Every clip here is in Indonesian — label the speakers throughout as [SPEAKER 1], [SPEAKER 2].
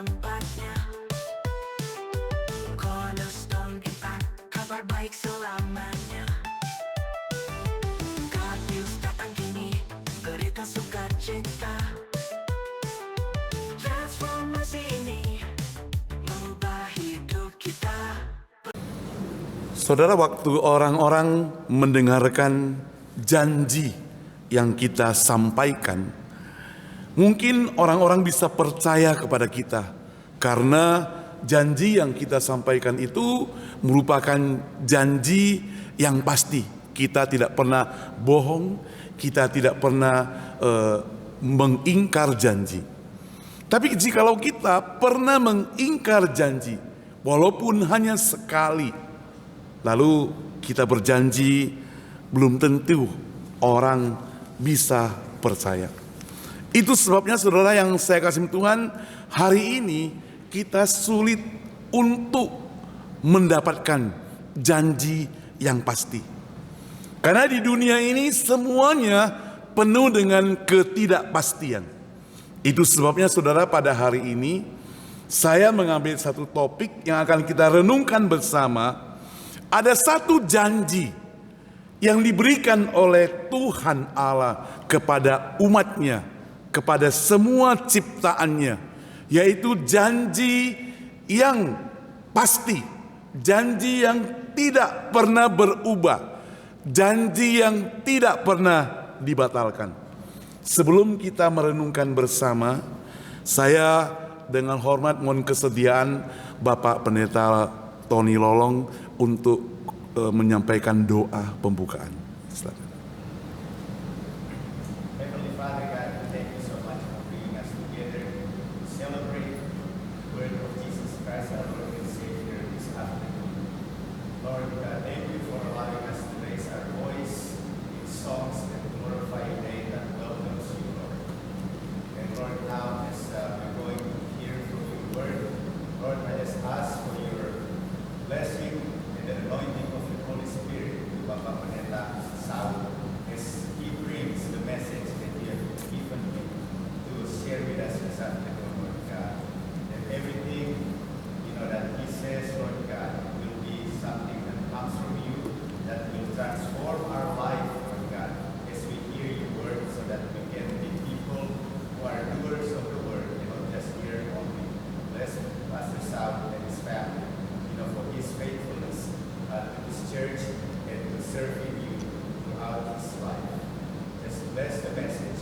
[SPEAKER 1] tempatnya. Cornerstone kita, kabar baik selamanya. God News datang kini, berita sukacita. Transformasi ini mengubah hidup kita.
[SPEAKER 2] Saudara, waktu orang-orang mendengarkan janji yang kita sampaikan, mungkin orang-orang bisa percaya kepada kita karena janji yang kita sampaikan itu merupakan janji yang pasti. Kita tidak pernah bohong, kita tidak pernah mengingkar janji. Tapi jikalau kita pernah mengingkar janji, walaupun hanya sekali, lalu kita berjanji, belum tentu orang bisa percaya. Itu sebabnya saudara yang saya kasih Tuhan, hari ini kita sulit untuk mendapatkan janji yang pasti. Karena di dunia ini semuanya penuh dengan ketidakpastian. Itu sebabnya saudara, pada hari ini saya mengambil satu topik yang akan kita renungkan bersama. Ada satu janji yang diberikan oleh Tuhan Allah kepada umatnya, kepada semua ciptaannya, yaitu janji yang pasti, janji yang tidak pernah berubah, janji yang tidak pernah dibatalkan. Sebelum kita merenungkan bersama, saya dengan hormat mohon kesediaan Bapak Pendeta Tony Lolong untuk menyampaikan doa pembukaan. Silakan.
[SPEAKER 3] Heavenly Father God, we thank you so much for bringing us together to celebrate the birth of Jesus Christ, our Lord and Savior, this afternoon. Lord God, thank you for allowing us to raise our voice in songs that glorify your name, that welcomes you, Lord. And Lord, now as we're going to hear from your word, Lord, I just ask for your blessing and the anointing of the Holy Spirit to Bapak Pendeta Saul as he brings the message that you have given him to share with us this afternoon, Lord God. That everything, that he says, Lord God, will be something that comes from you, that will transform our life, Lord God, as we hear your word, so that we can be people who are doers of the word and not just hear only. Bless Pastor Saul and his family, for his faithfulness to this church and to serving you throughout his life. Just bless the message.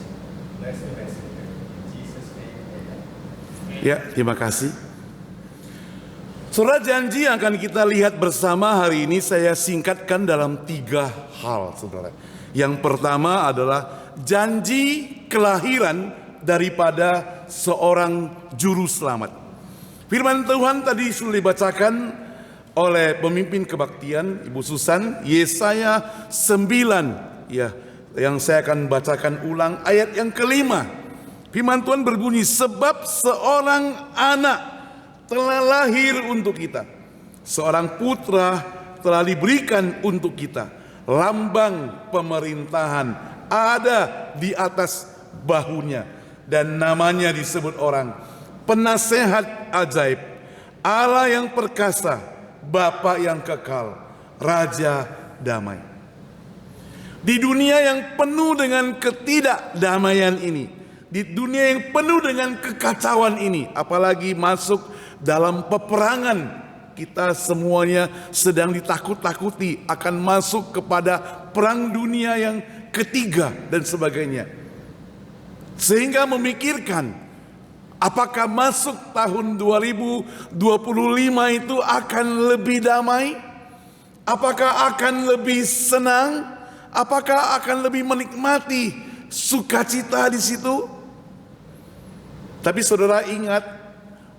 [SPEAKER 3] Bless the messenger. In Jesus' name, amen.
[SPEAKER 2] Ya, terima kasih. Saudara, janji yang akan kita lihat bersama hari ini saya singkatkan dalam 3 hal, saudara. Yang pertama adalah janji kelahiran daripada seorang juru selamat. Firman Tuhan tadi sudah dibacakan oleh pemimpin kebaktian Ibu Susan, Yesaya 9, ya, yang saya akan bacakan ulang ayat yang kelima. Firman Tuhan berbunyi, sebab seorang anak telah lahir untuk kita, seorang putra telah diberikan untuk kita, lambang pemerintahan ada di atas bahunya, dan namanya disebut orang Penasehat Ajaib, Allah yang perkasa, Bapa yang kekal, Raja damai. Di dunia yang penuh dengan ketidakdamaian ini, di dunia yang penuh dengan kekacauan ini, apalagi masuk dalam peperangan, kita semuanya sedang ditakut-takuti akan masuk kepada perang dunia yang ketiga dan sebagainya. Sehingga memikirkan, apakah masuk tahun 2025 itu akan lebih damai? Apakah akan lebih senang? Apakah akan lebih menikmati sukacita di situ? Tapi saudara ingat,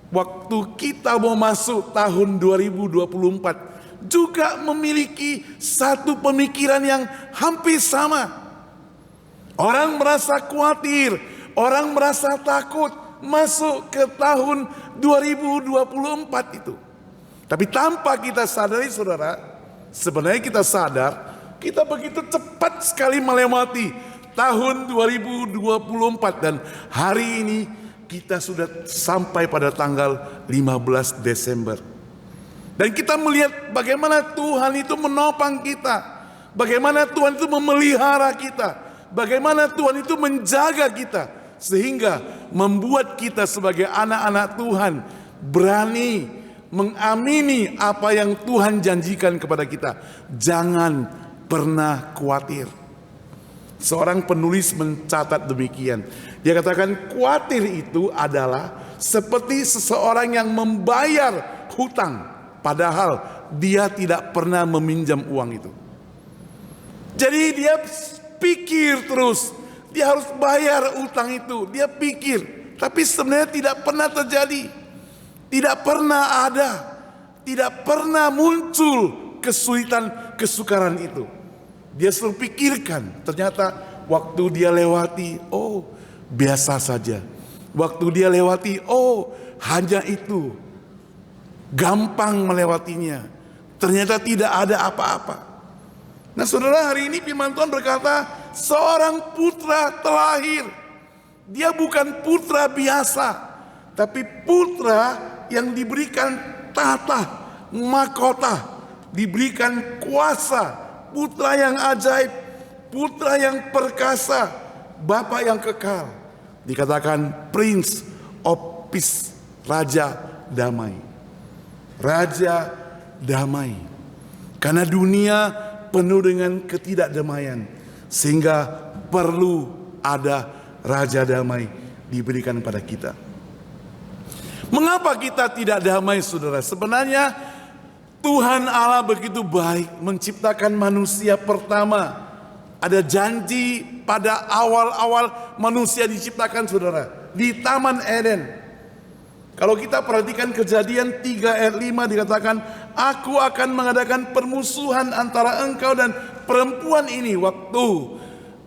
[SPEAKER 2] waktu kita mau masuk tahun 2024 juga memiliki satu pemikiran yang hampir sama. Orang merasa khawatir, orang merasa takut masuk ke tahun 2024 itu. Tapi tanpa kita sadari, saudara, sebenarnya kita sadar, kita begitu cepat sekali melewati tahun 2024 dan hari ini kita sudah sampai pada tanggal 15 Desember. Dan kita melihat bagaimana Tuhan itu menopang kita, bagaimana Tuhan itu memelihara kita, bagaimana Tuhan itu menjaga kita, sehingga membuat kita sebagai anak-anak Tuhan berani mengamini apa yang Tuhan janjikan kepada kita. Jangan pernah khawatir. Seorang penulis mencatat demikian. Dia katakan khawatir itu adalah seperti seseorang yang membayar hutang, padahal dia tidak pernah meminjam uang itu. Jadi dia pikir terus, dia harus bayar utang itu. Dia pikir, tapi sebenarnya tidak pernah terjadi. Tidak pernah ada, tidak pernah muncul kesulitan, kesukaran itu. Dia selalu pikirkan, ternyata waktu dia lewati, oh biasa saja. Waktu dia lewati, oh hanya itu. Gampang melewatinya. Ternyata tidak ada apa-apa. Nah saudara, hari ini firman Tuhan berkata, seorang putra terlahir. Dia bukan putra biasa, tapi putra yang diberikan tahta, mahkota, diberikan kuasa, putra yang ajaib, putra yang perkasa, Bapa yang kekal. Dikatakan Prince of Peace, Raja Damai. Raja Damai. Karena dunia penuh dengan ketidakdamaian, sehingga perlu ada Raja Damai diberikan pada kita. Mengapa kita tidak damai, saudara? Sebenarnya Tuhan Allah begitu baik menciptakan manusia pertama. Ada janji pada awal-awal manusia diciptakan, saudara, di Taman Eden. Kalau kita perhatikan Kejadian 3 ayat 5 dikatakan, aku akan mengadakan permusuhan antara engkau dan perempuan ini. Waktu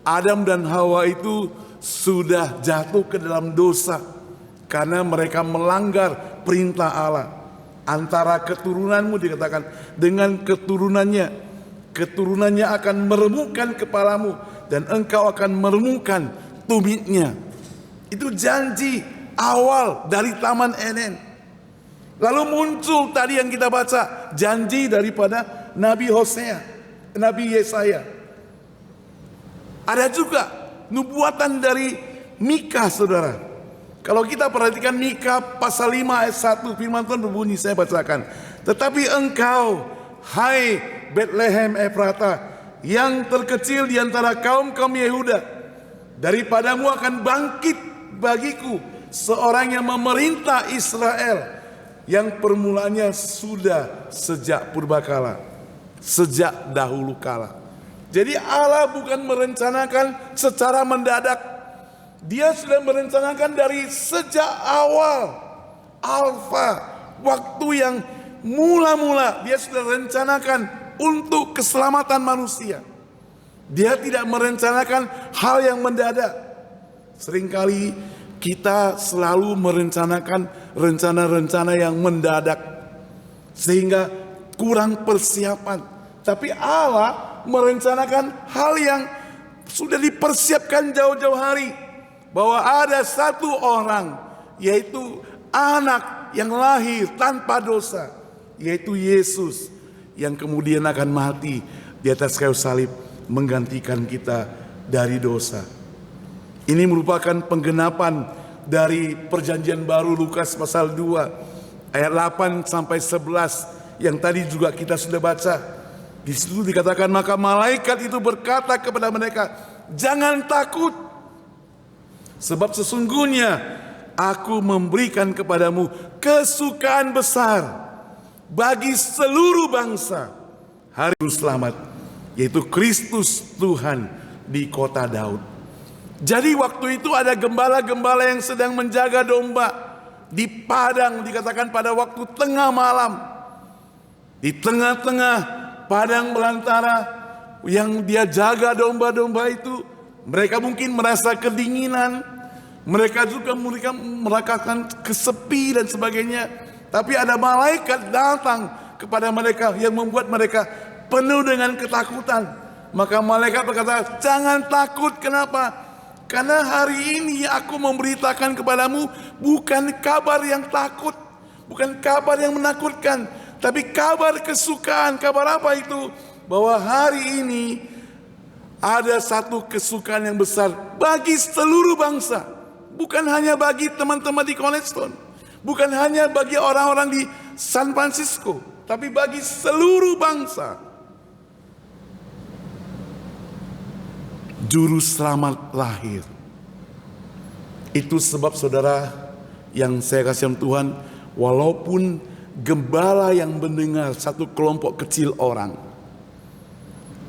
[SPEAKER 2] Adam dan Hawa itu sudah jatuh ke dalam dosa karena mereka melanggar perintah Allah. Antara keturunanmu, dikatakan, dengan keturunannya akan meremukkan kepalamu dan engkau akan meremukkan tumitnya. Itu janji awal dari Taman Eden. Lalu muncul tadi yang kita baca, janji daripada Nabi Hosea, Nabi Yesaya. Ada juga nubuatan dari Mika, saudara. Kalau kita perhatikan Mika pasal 5 ayat 1, firman Tuhan berbunyi, saya bacakan. Tetapi engkau, hai Bethlehem Efrata, yang terkecil di antara kaum-kaum Yehuda, daripadamu akan bangkit bagiku seorang yang memerintah Israel, yang permulaannya sudah sejak purbakala, sejak dahulu kala. Jadi Allah bukan merencanakan secara mendadak. Dia sudah merencanakan dari sejak awal, alfa, waktu yang mula-mula. Dia sudah rencanakan untuk keselamatan manusia. Dia tidak merencanakan hal yang mendadak. Seringkali kita selalu merencanakan rencana-rencana yang mendadak, sehingga kurang persiapan. Tapi Allah merencanakan hal yang sudah dipersiapkan jauh-jauh hari. Bahwa ada satu orang, yaitu anak yang lahir tanpa dosa, yaitu Yesus, yang kemudian akan mati di atas kayu salib menggantikan kita dari dosa. Ini merupakan penggenapan dari perjanjian baru Lukas pasal 2 ayat 8 sampai 11 yang tadi juga kita sudah baca. Di situ dikatakan, maka malaikat itu berkata kepada mereka, jangan takut, sebab sesungguhnya aku memberikan kepadamu kesukaan besar bagi seluruh bangsa, hari selamat, yaitu Kristus Tuhan di kota Daud. Jadi waktu itu ada gembala-gembala yang sedang menjaga domba di padang, dikatakan pada waktu tengah malam. Di tengah-tengah padang belantara yang dia jaga domba-domba itu, mereka mungkin merasa kedinginan. Mereka juga merasakan kesepi dan sebagainya. Tapi ada malaikat datang kepada mereka yang membuat mereka penuh dengan ketakutan. Maka malaikat berkata, jangan takut. Kenapa? Karena hari ini aku memberitakan kepadamu bukan kabar yang takut, bukan kabar yang menakutkan, tapi kabar kesukaan. Kabar apa itu? Bahwa hari ini ada satu kesukaan yang besar bagi seluruh bangsa. Bukan hanya bagi teman-teman di Cornerstone, bukan hanya bagi orang-orang di San Francisco, tapi bagi seluruh bangsa. Juru selamat lahir. Itu sebab saudara yang saya kasih Tuhan, walaupun gembala yang mendengar satu kelompok kecil orang,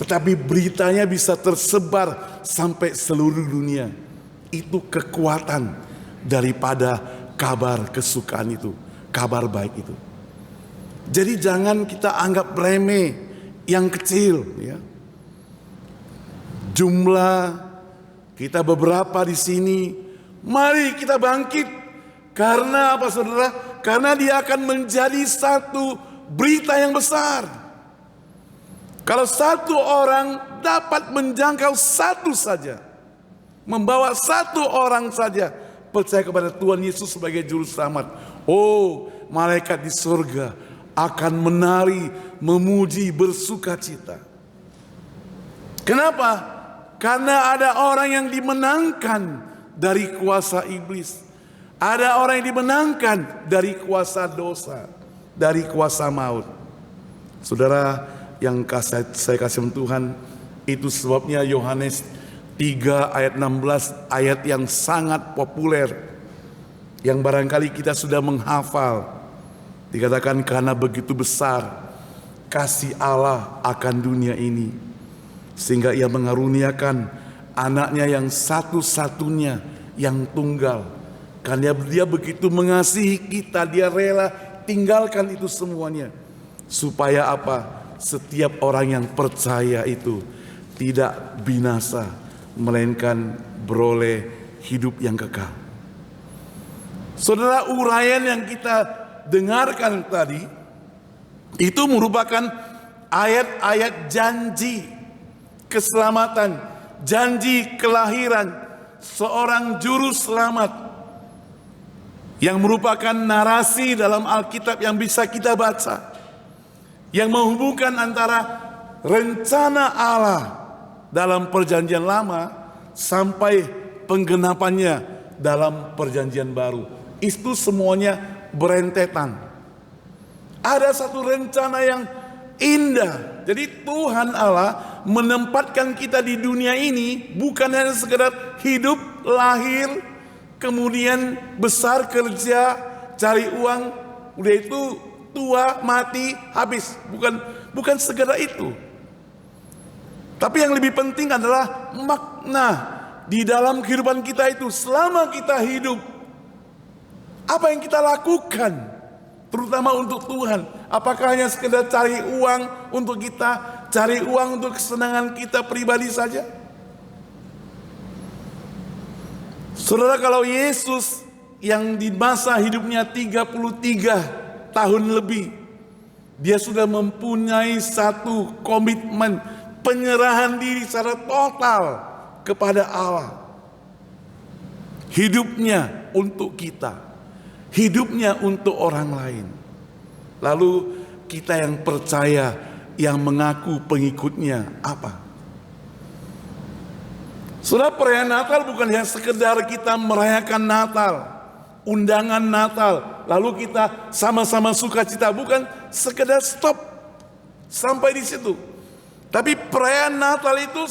[SPEAKER 2] tetapi beritanya bisa tersebar sampai seluruh dunia. Itu kekuatan daripada kabar kesukaan itu, kabar baik itu. Jadi jangan kita anggap remeh yang kecil, ya. Jumlah kita beberapa di sini, mari kita bangkit. Karena apa saudara? Karena dia akan menjadi satu berita yang besar. Kalau satu orang dapat menjangkau satu saja, membawa satu orang saja percaya kepada Tuhan Yesus sebagai juru selamat, oh, malaikat di surga akan menari, memuji, bersukacita. Kenapa? Karena ada orang yang dimenangkan dari kuasa iblis. Ada orang yang dimenangkan dari kuasa dosa, dari kuasa maut. Saudara yang saya kasih Tuhan, itu sebabnya Yohanes 3 ayat 16, ayat yang sangat populer, yang barangkali kita sudah menghafal. Dikatakan karena begitu besar kasih Allah akan dunia ini, sehingga ia mengaruniakan anaknya yang satu-satunya, yang tunggal. Karena dia begitu mengasihi kita, dia rela tinggalkan itu semuanya. Supaya apa? Setiap orang yang percaya itu tidak binasa, melainkan beroleh hidup yang kekal. Saudara, uraian yang kita dengarkan tadi itu merupakan ayat-ayat janji keselamatan, janji kelahiran seorang juru selamat, yang merupakan narasi dalam Alkitab yang bisa kita baca, yang menghubungkan antara rencana Allah dalam perjanjian lama sampai penggenapannya dalam perjanjian baru. Itu semuanya berentetan. Ada satu rencana yang indah. Jadi Tuhan Allah menempatkan kita di dunia ini bukan hanya sekedar hidup, lahir, kemudian besar, kerja, cari uang, udah itu tua, mati, habis. Bukan sekedar itu. Tapi yang lebih penting adalah makna di dalam kehidupan kita itu. Selama kita hidup, apa yang kita lakukan, terutama untuk Tuhan. Apakah hanya sekedar cari uang untuk kita, cari uang untuk kesenangan kita pribadi saja? Saudara, kalau Yesus yang di masa hidupnya 33 tahun lebih, dia sudah mempunyai satu komitmen, penyerahan diri secara total kepada Allah. Hidupnya untuk kita, hidupnya untuk orang lain. Lalu kita yang percaya, yang mengaku pengikutnya, apa? Saudara, perayaan Natal bukan hanya sekedar kita merayakan Natal, undangan Natal, lalu kita sama-sama sukacita, bukan sekedar stop sampai di situ. Tapi perayaan Natal itu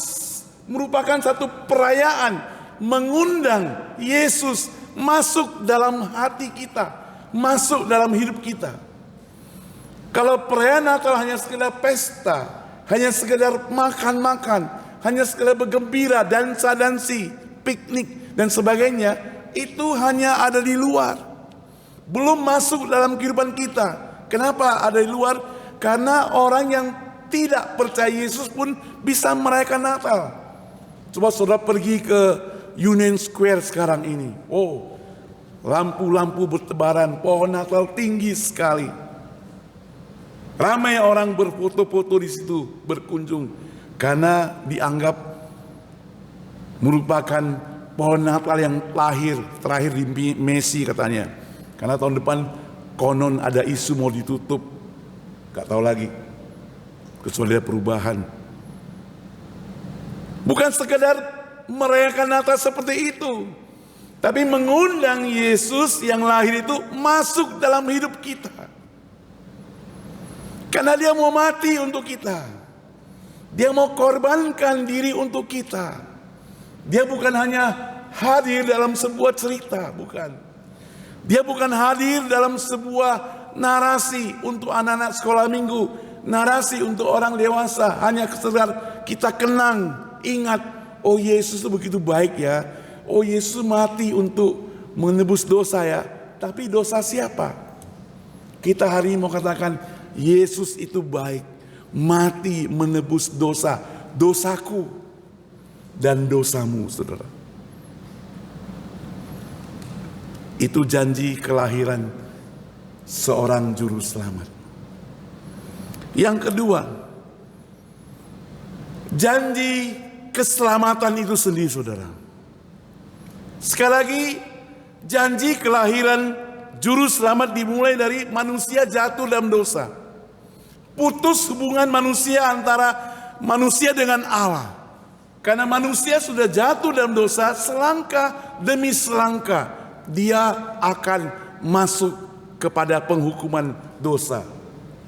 [SPEAKER 2] merupakan satu perayaan mengundang Yesus masuk dalam hati kita, masuk dalam hidup kita. Kalau perayaan Natal hanya sekedar pesta, hanya sekedar makan-makan, hanya sekedar bergembira, dansa-dansi, piknik dan sebagainya, itu hanya ada di luar, belum masuk dalam kehidupan kita. Kenapa ada di luar? Karena orang yang tidak percaya Yesus pun bisa merayakan Natal. Coba saudara pergi ke Union Square sekarang ini. Oh, lampu-lampu bertebaran, pohon Natal tinggi sekali. Ramai orang berfoto-foto di situ, berkunjung, karena dianggap merupakan pohon Natal yang terakhir di Messi katanya. Karena tahun depan konon ada isu mau ditutup. Gak tahu lagi. Kecuali ada perubahan. Bukan sekedar merayakan Natal seperti itu, tapi mengundang Yesus yang lahir itu masuk dalam hidup kita. Karena dia mau mati untuk kita. Dia mau korbankan diri untuk kita. Dia bukan hanya hadir dalam sebuah cerita, bukan. Dia bukan hadir dalam sebuah narasi untuk anak-anak sekolah minggu, narasi untuk orang dewasa, hanya sekedar kita kenang, ingat, oh Yesus itu begitu baik ya. Oh Yesus mati untuk menebus dosa ya. Tapi dosa siapa? Kita hari ini mau katakan Yesus itu baik, mati menebus dosa, dosaku dan dosamu, saudara. Itu janji kelahiran seorang juru selamat. Yang kedua, janji keselamatan itu sendiri, saudara. Sekali lagi, janji kelahiran juru selamat dimulai dari manusia jatuh dalam dosa. Putus hubungan manusia antara manusia dengan Allah. Karena manusia sudah jatuh dalam dosa, selangkah demi selangkah dia akan masuk kepada penghukuman dosa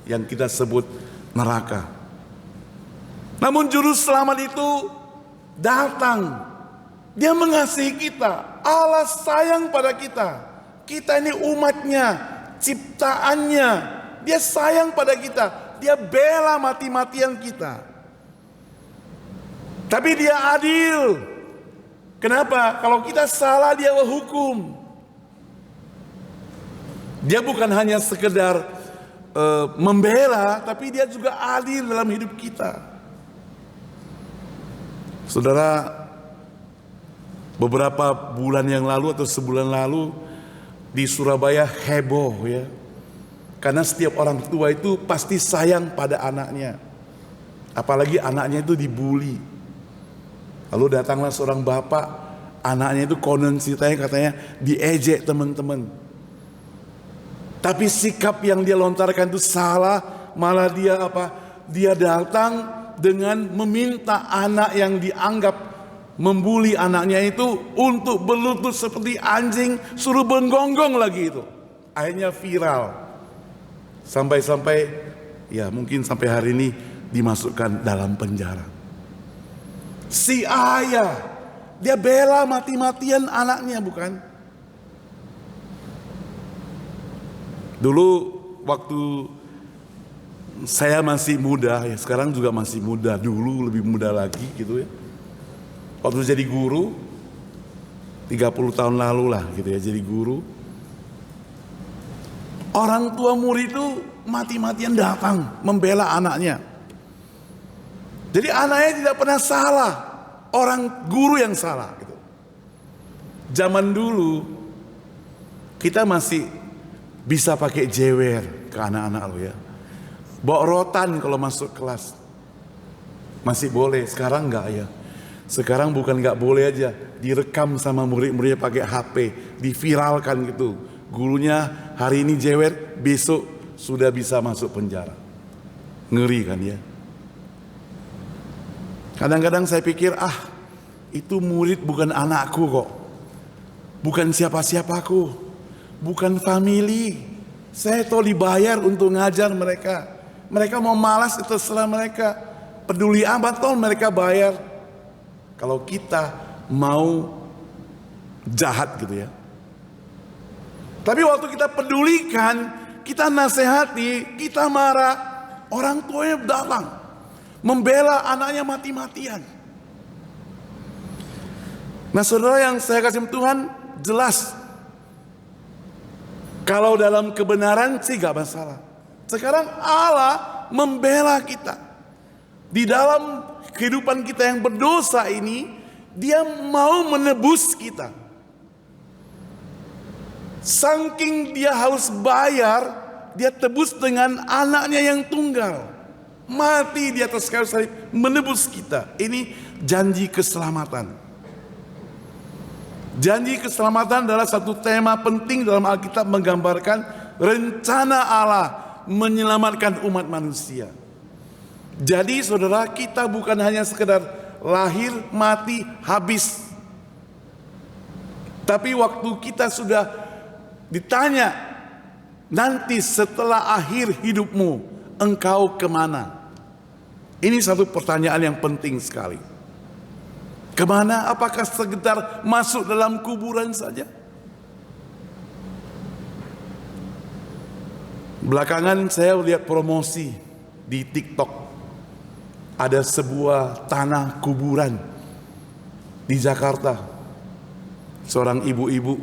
[SPEAKER 2] yang kita sebut neraka. Namun juru selamat itu datang. Dia mengasihi kita. Allah sayang pada kita. Kita ini umatnya, ciptaannya. Dia sayang pada kita. Dia bela mati-matian kita. Tapi dia adil. Kenapa? Kalau kita salah dia hukum. Dia bukan hanya sekedar membela, tapi dia juga adil dalam hidup kita. Saudara, beberapa bulan yang lalu atau sebulan lalu di Surabaya heboh ya. Karena setiap orang tua itu pasti sayang pada anaknya. Apalagi anaknya itu dibully. Lalu datanglah seorang bapak, anaknya itu konon ceritanya katanya diejek teman-teman. Tapi sikap yang dia lontarkan itu salah, malah dia apa? Dia datang dengan meminta anak yang dianggap membuli anaknya itu untuk berlutut seperti anjing, suruh menggonggong lagi itu. Akhirnya viral. Sampai-sampai ya mungkin sampai hari ini dimasukkan dalam penjara. Si ayah, dia bela mati-matian anaknya, bukan? Dulu waktu saya masih muda, ya sekarang juga masih muda, dulu lebih muda lagi gitu ya. Waktu jadi guru 30 tahun lalu lah gitu ya, jadi guru. Orang tua murid itu mati-matian datang membela anaknya. Jadi anaknya tidak pernah salah, orang guru yang salah gitu. Zaman dulu kita masih bisa pakai jewer ke anak-anak lo ya. Bawa rotan kalau masuk kelas. Masih boleh, sekarang enggak ya. Sekarang bukan enggak boleh aja, direkam sama murid-muridnya pakai HP, diviralkan gitu. Gurunya hari ini jewer, besok sudah bisa masuk penjara. Ngeri kan ya. Kadang-kadang saya pikir, itu murid bukan anakku kok. Bukan siapa-siapaku. Bukan family. Saya tahu dibayar untuk ngajar mereka. Mereka mau malas itu terserah mereka. Peduli amat toh mereka bayar. Kalau kita mau jahat gitu ya. Tapi waktu kita pedulikan, kita nasihati, kita marah, orang tuanya datang membela anaknya mati-matian. Nah saudara yang saya kasih Tuhan, jelas kalau dalam kebenaran sih gak masalah. Sekarang Allah membela kita. Di dalam kehidupan kita yang berdosa ini, Dia mau menebus kita. Saking Dia harus bayar, Dia tebus dengan anaknya yang tunggal. Mati di atas kayu salib, menebus kita. Ini janji keselamatan. Janji keselamatan adalah satu tema penting dalam Alkitab, menggambarkan rencana Allah menyelamatkan umat manusia. Jadi saudara, kita bukan hanya sekedar lahir, mati, habis. Tapi waktu kita sudah ditanya, nanti setelah akhir hidupmu, engkau kemana? Ini satu pertanyaan yang penting sekali. Kemana? Apakah sekedar masuk dalam kuburan saja? Belakangan saya lihat promosi di TikTok. Ada sebuah tanah kuburan di Jakarta. Seorang ibu-ibu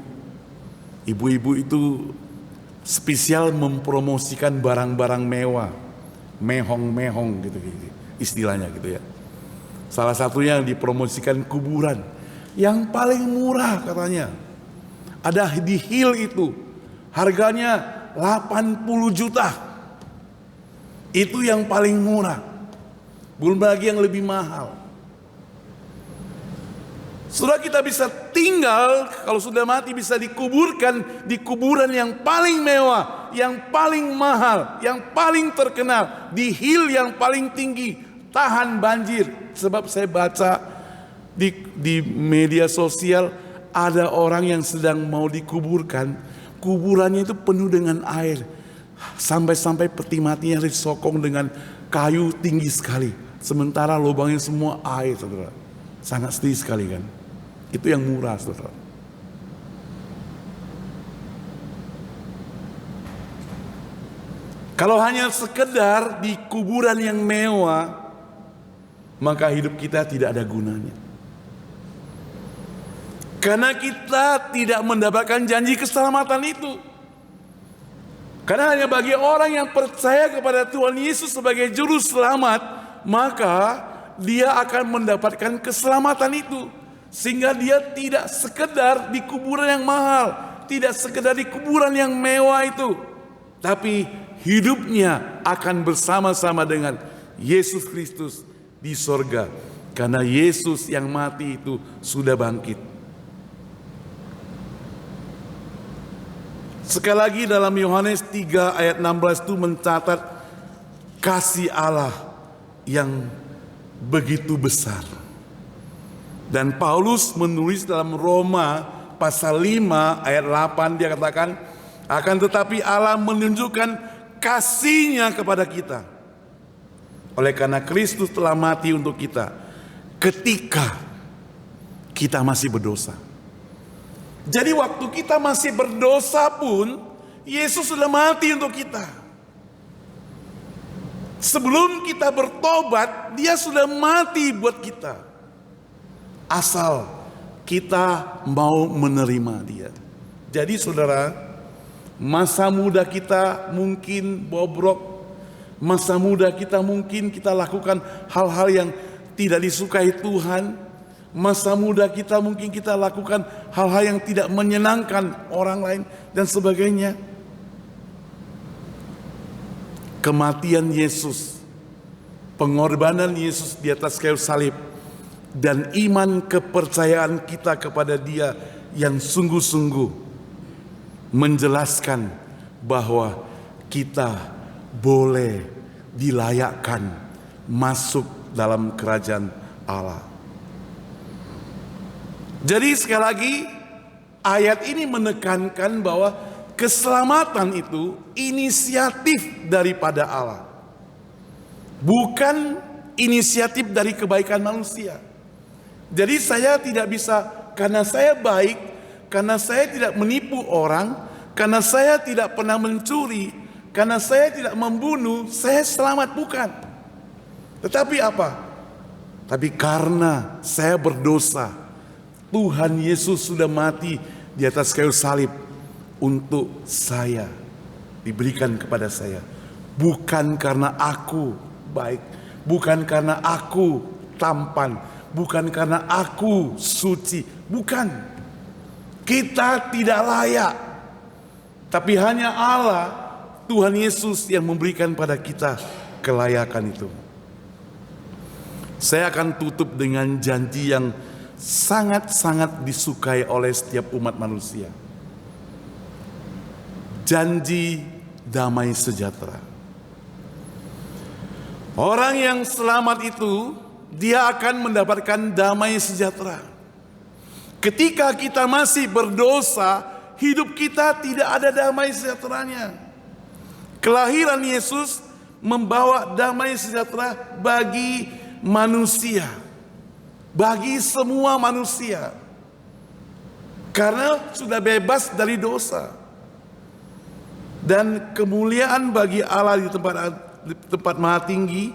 [SPEAKER 2] itu spesial mempromosikan barang-barang mewah, mehong-mehong gitu istilahnya gitu ya. Salah satunya yang dipromosikan kuburan yang paling murah katanya. Ada di Hill itu, harganya 80 juta. Itu yang paling murah. Belum lagi yang lebih mahal. Sudah kita bisa tinggal, kalau sudah mati bisa dikuburkan di kuburan yang paling mewah, yang paling mahal, yang paling terkenal, di hill yang paling tinggi, tahan banjir. Sebab saya baca di media sosial ada orang yang sedang mau dikuburkan, kuburannya itu penuh dengan air, sampai peti matinya disokong dengan kayu tinggi sekali, sementara lubangnya semua air, saudara. Sangat sedih sekali kan. Itu yang murah, saudara. Kalau hanya sekedar di kuburan yang mewah, maka hidup kita tidak ada gunanya. Karena kita tidak mendapatkan janji keselamatan itu. Karena hanya bagi orang yang percaya kepada Tuhan Yesus sebagai juru selamat, maka dia akan mendapatkan keselamatan itu. Sehingga dia tidak sekedar di kuburan yang mahal, tidak sekedar di kuburan yang mewah itu, tapi hidupnya akan bersama-sama dengan Yesus Kristus di sorga. Karena Yesus yang mati itu sudah bangkit. Sekali lagi dalam Yohanes 3 ayat 16 itu mencatat kasih Allah yang begitu besar. Dan Paulus menulis dalam Roma pasal 5 ayat 8, dia katakan, akan tetapi Allah menunjukkan kasih-Nya kepada kita oleh karena Kristus telah mati untuk kita ketika kita masih berdosa. Jadi waktu kita masih berdosa pun Yesus sudah mati untuk kita. Sebelum kita bertobat, Dia sudah mati buat kita. Asal kita mau menerima Dia. Jadi saudara, masa muda kita mungkin bobrok. Masa muda kita mungkin kita lakukan hal-hal yang tidak disukai Tuhan. Masa muda kita mungkin kita lakukan hal-hal yang tidak menyenangkan orang lain dan sebagainya. Kematian Yesus, pengorbanan Yesus di atas kayu salib, dan iman kepercayaan kita kepada Dia yang sungguh-sungguh menjelaskan bahwa kita boleh dilayakkan masuk dalam kerajaan Allah. Jadi sekali lagi ayat ini menekankan bahwa keselamatan itu inisiatif daripada Allah, bukan inisiatif dari kebaikan manusia. Jadi saya tidak bisa, karena saya baik, karena saya tidak menipu orang, karena saya tidak pernah mencuri, karena saya tidak membunuh, saya selamat, bukan. Tetapi apa? Tapi karena saya berdosa, Tuhan Yesus sudah mati di atas kayu salib untuk saya, diberikan kepada saya. Bukan karena aku baik, bukan karena aku tampan, bukan karena aku suci, bukan. Kita tidak layak, tapi hanya Allah, Tuhan Yesus yang memberikan pada kita kelayakan itu. Saya akan tutup dengan janji yang sangat-sangat disukai oleh setiap umat manusia. Janji damai sejahtera. Orang yang selamat itu, dia akan mendapatkan damai sejahtera. Ketika kita masih berdosa, hidup kita tidak ada damai sejahteranya. Kelahiran Yesus membawa damai sejahtera bagi manusia, bagi semua manusia, karena sudah bebas dari dosa. Dan kemuliaan bagi Allah di tempat maha tinggi,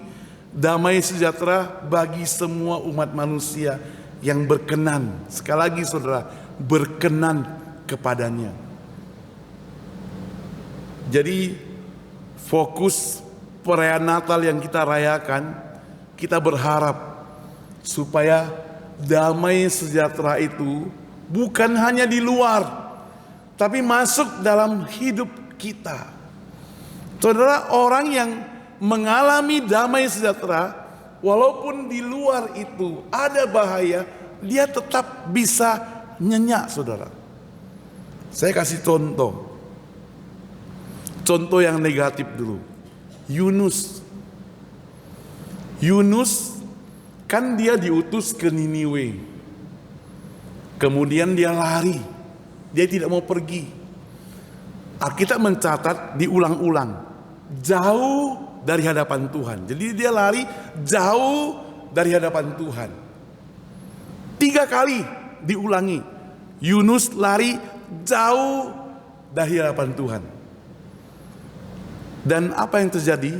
[SPEAKER 2] damai sejahtera bagi semua umat manusia yang berkenan. Sekali lagi saudara, berkenan kepadanya. Jadi fokus perayaan Natal yang kita rayakan, kita berharap supaya damai sejahtera itu bukan hanya di luar, tapi masuk dalam hidup kita. Saudara, orang yang mengalami damai sejahtera, walaupun di luar itu ada bahaya, dia tetap bisa nyenyak, saudara. Saya kasih contoh yang negatif dulu. Yunus kan dia diutus ke Niniwe. Kemudian dia lari. Dia tidak mau pergi. Alkitab mencatat diulang-ulang, jauh dari hadapan Tuhan. Jadi dia lari jauh dari hadapan Tuhan. 3 kali diulangi. Yunus lari jauh dari hadapan Tuhan. Dan apa yang terjadi?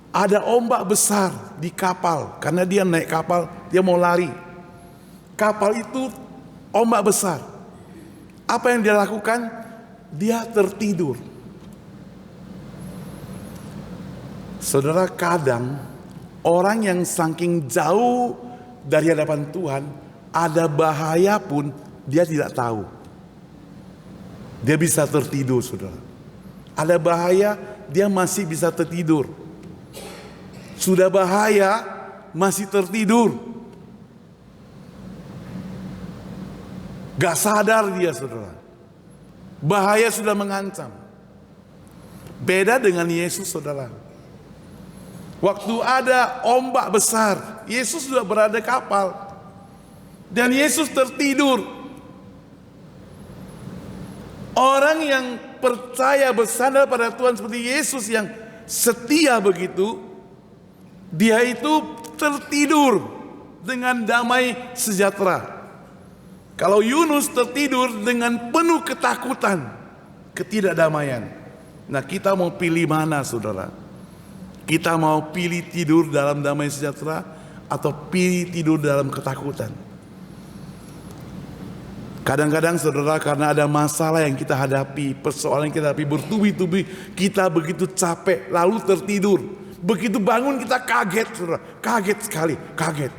[SPEAKER 2] Ada ombak besar di kapal. Karena dia naik kapal, dia mau lari. Kapal itu ombak besar. Apa yang dia lakukan? Dia tertidur. Saudara, kadang orang yang saking jauh dari hadapan Tuhan, ada bahaya pun dia tidak tahu. Dia bisa tertidur, saudara. Ada bahaya, dia masih bisa tertidur. Sudah bahaya, masih tertidur. Gak sadar dia, saudara. Bahaya sudah mengancam. Beda dengan Yesus, saudara. Waktu ada ombak besar, Yesus sudah berada di kapal. Dan Yesus tertidur. Orang yang percaya bersandar pada Tuhan seperti Yesus yang setia begitu, dia itu tertidur dengan damai sejahtera. Kalau Yunus tertidur dengan penuh ketakutan, ketidakdamaian. Nah, kita mau pilih mana, saudara? Kita mau pilih tidur dalam damai sejahtera atau pilih tidur dalam ketakutan? Kadang-kadang, saudara, karena ada masalah yang kita hadapi, persoalan yang kita hadapi bertubi-tubi, kita begitu capek lalu tertidur. Begitu bangun kita kaget, saudara, kaget sekali, kaget.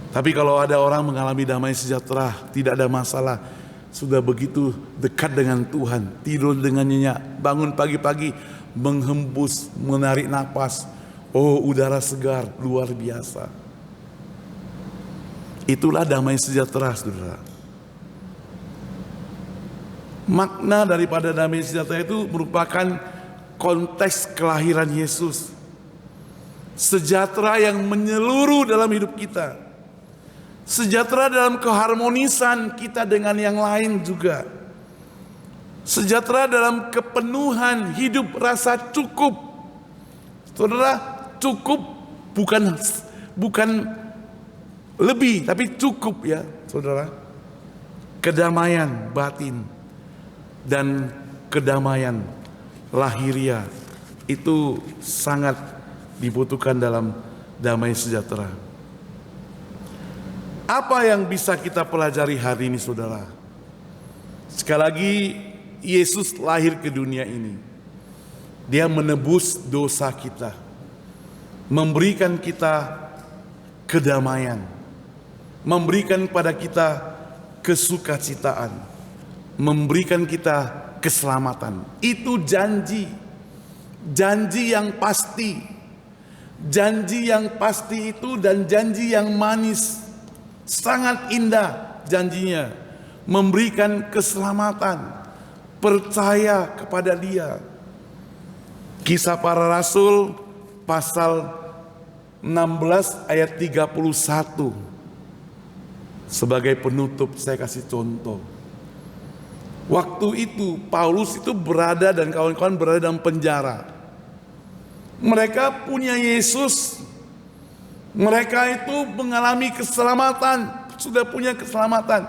[SPEAKER 2] Tapi kalau ada orang mengalami damai sejahtera, tidak ada masalah, sudah begitu dekat dengan Tuhan, tidur dengan nyenyak, bangun pagi-pagi, menghembus, menarik napas, oh udara segar, luar biasa. Itulah damai sejahtera, saudara. Makna daripada damai sejahtera itu merupakan konteks kelahiran Yesus. Sejahtera yang menyeluruh dalam hidup kita. Sejahtera dalam keharmonisan kita dengan yang lain juga. Sejahtera dalam kepenuhan hidup rasa cukup. Saudara, cukup bukan lebih, tapi cukup ya, saudara. Kedamaian batin dan kedamaian lahiria itu sangat dibutuhkan dalam damai sejahtera. Apa yang bisa kita pelajari hari ini, saudara? Sekali lagi, Yesus lahir ke dunia ini. Dia menebus dosa kita, memberikan kita kedamaian, memberikan kepada kita kesukacitaan, memberikan kita keselamatan. Itu janji yang pasti. Janji yang pasti itu dan janji yang manis, sangat indah janjinya, memberikan keselamatan. Percaya kepada Dia. Kisah Para Rasul pasal 16 ayat 31. Sebagai penutup saya kasih contoh. Waktu itu Paulus itu berada dan kawan-kawan berada dalam penjara. Mereka punya Yesus. Mereka itu mengalami keselamatan, sudah punya keselamatan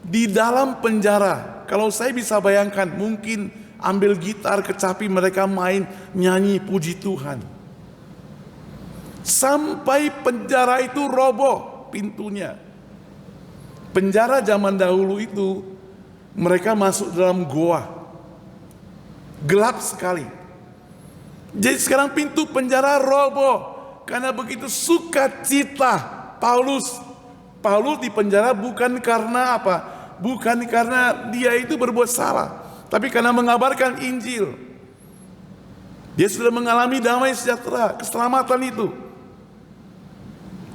[SPEAKER 2] di dalam penjara. Kalau saya bisa bayangkan, mungkin ambil gitar, kecapi, mereka main, nyanyi, puji Tuhan. Sampai penjara itu roboh pintunya. Penjara zaman dahulu itu mereka masuk dalam goa, gelap sekali. Jadi sekarang pintu penjara roboh karena begitu sukacita Paulus. Paulus di penjara bukan karena apa? Bukan karena dia itu berbuat salah, tapi karena mengabarkan Injil. Dia sudah mengalami damai sejahtera, keselamatan itu.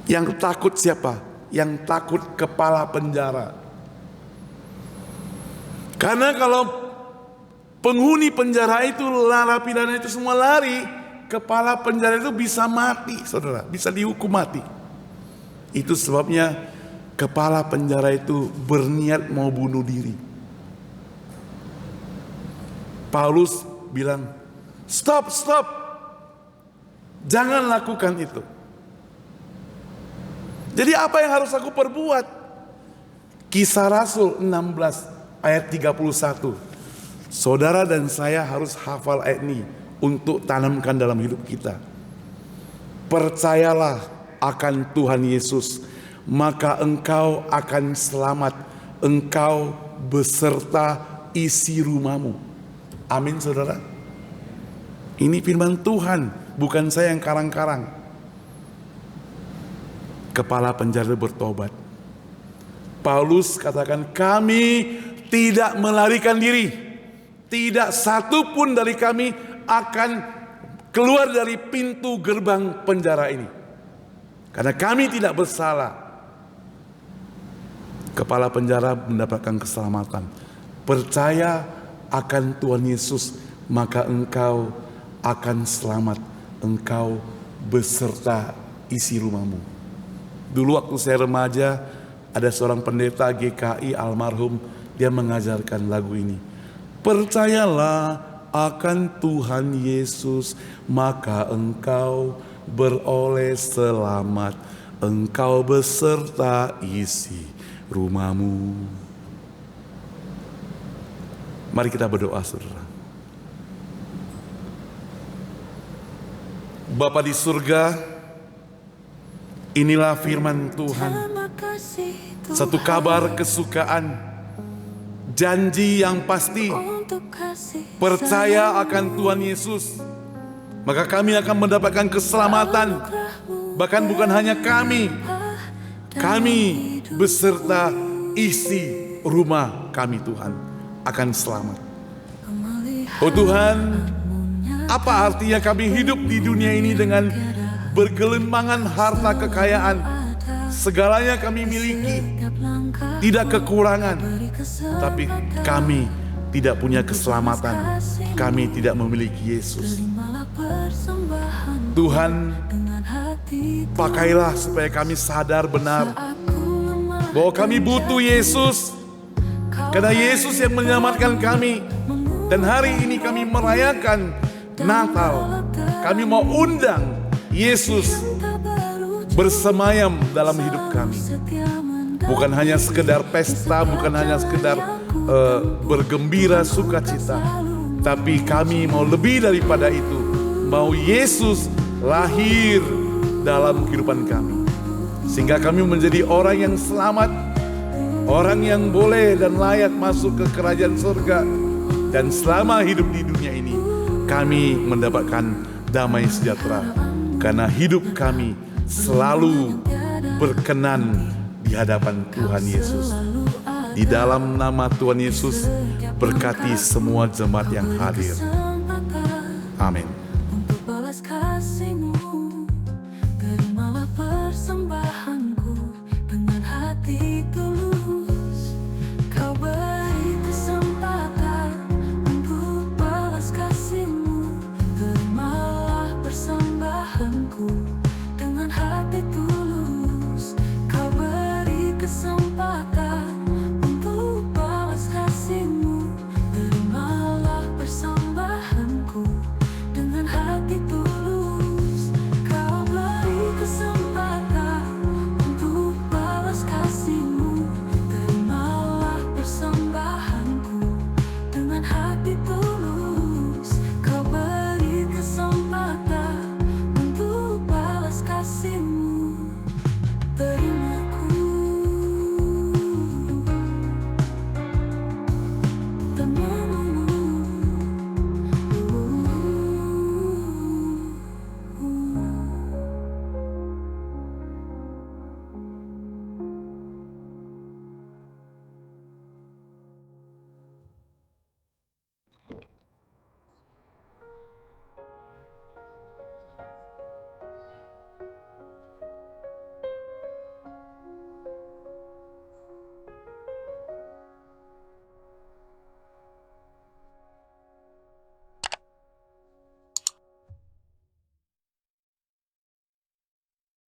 [SPEAKER 2] Yang takut siapa? Yang takut kepala penjara. Karena kalau penghuni penjara itu, narapidana itu semua lari, kepala penjara itu bisa mati, saudara, bisa dihukum mati. Itu sebabnya kepala penjara itu berniat mau bunuh diri. Paulus bilang, stop, jangan lakukan itu. Jadi apa yang harus aku perbuat? Kisah Rasul 16 ayat 31. Saudara dan saya harus hafal ayat ini untuk tanamkan dalam hidup kita. Percayalah akan Tuhan Yesus, maka engkau akan selamat, engkau beserta isi rumahmu. Amin, saudara. Ini firman Tuhan, bukan saya yang karang-karang. Kepala penjara bertobat. Paulus katakan, kami tidak melarikan diri. Tidak satu pun dari kami akan keluar dari pintu gerbang penjara ini. Karena kami tidak bersalah. Kepala penjara mendapatkan keselamatan. Percaya akan Tuhan Yesus, maka engkau akan selamat. Engkau beserta isi rumahmu. Dulu waktu saya remaja, ada seorang pendeta GKI almarhum, dia mengajarkan lagu ini. Percayalah akan Tuhan Yesus, maka engkau beroleh selamat, engkau beserta isi rumahmu. Mari kita berdoa, saudara. Bapa di surga, inilah firman Tuhan. Satu kabar kesukaan, janji yang pasti. Percaya akan Tuhan Yesus, maka kami akan mendapatkan keselamatan. Bahkan bukan hanya kami beserta isi rumah kami, Tuhan, akan selamat. Oh Tuhan, apa artinya kami hidup di dunia ini dengan bergelimpangan harta kekayaan? Segalanya kami miliki, tidak kekurangan, tapi kami tidak punya keselamatan. Kami tidak memiliki Yesus. Tuhan, pakailah supaya kami sadar benar bahwa kami butuh Yesus, karena Yesus yang menyelamatkan kami. Dan hari ini kami merayakan Natal. Kami mau undang Yesus bersemayam dalam hidup kami. Bukan hanya sekedar pesta, bukan hanya sekedar bergembira, sukacita, tapi kami mau lebih daripada itu. Mau Yesus lahir dalam kehidupan kami, sehingga kami menjadi orang yang selamat, orang yang boleh dan layak masuk ke kerajaan surga. Dan selama hidup di dunia ini, kami mendapatkan damai sejahtera, karena hidup kami selalu berkenan di hadapan Tuhan Yesus. Di dalam nama Tuhan Yesus, berkati semua jemaat yang hadir. Amin.